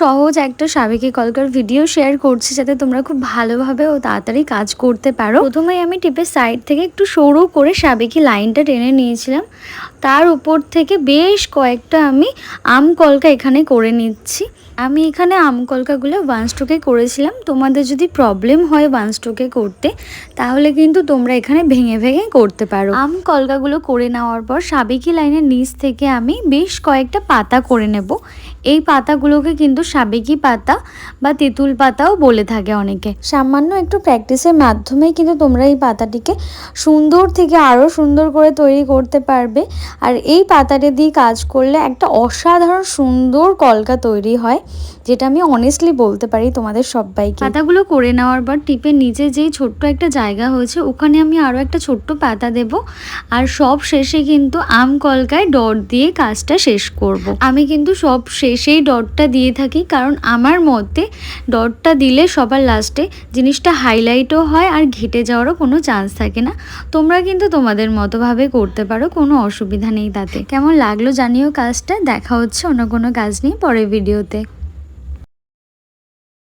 সহজ একটা সাবেকি কলকার video share করছি, যাতে তোমরা খুব ভালোভাবে ও তাড়াতাড়ি কাজ করতে পারো। প্রথমেই আমি টিপের সাইড থেকে একটু সরু করে সাবেকি লাইনটা টেনে নিয়েছিলাম। তার উপর থেকে বেশ কয়েকটা আমি আম কলকা এখানে করে নিচ্ছি। আমি এখানে আম কলকাগুলো 1 স্ট্রোকে করেছিলাম। তোমাদের যদি প্রবলেম হয় 1 স্ট্রোকে করতে, তাহলে কিন্তু তোমরা এখানে ভেঙে ভেঙে করতে পারো। আম কলকাগুলো করে নেওয়ার পর সাবেকি লাইনের নিচ থেকে আমি বেশ কয়েকটা পাতা করে নেব। এই পাতাগুলোকে কিন্তু সাবেকি পাতা বা তেঁতুল পাতাও বলে থাকে অনেকে। সামান্য একটু প্র্যাকটিসের মাধ্যমেই কিন্তু তোমরা এই পাতাটিকে সুন্দর থেকে আরও সুন্দর করে তৈরি করতে পারবে। আর এই পাতাটা দিয়ে কাজ করলে একটা অসাধারণ সুন্দর কলকা তৈরি হয়, যেটা আমি অনেস্টলি বলতে পারি তোমাদের সবাইকে। পাতাগুলো করে নেওয়ার পর টিপের নিচে যেই ছোট্ট একটা জায়গা হয়েছে, ওখানে আমি আরও একটা ছোট্ট পাতা দেব। আর সব শেষে কিন্তু আম কলকায় ডট দিয়ে কাজটা শেষ করব। আমি কিন্তু সব শেষেই ডটটা দিয়ে থাকি, কারণ আমার মতে ডটটা দিলে সবার লাস্টে জিনিসটা হাইলাইটও হয় আর ঘেটে যাওয়ারও কোনো চান্স থাকে না। তোমরা কিন্তু তোমাদের মতোভাবে করতে পারো, কোনো অসুবিধা নেই তাতে। কেমন লাগলো জানিও কাজটা। দেখা হচ্ছে অন্য কোনো কাজ নিয়ে পরের ভিডিওতে।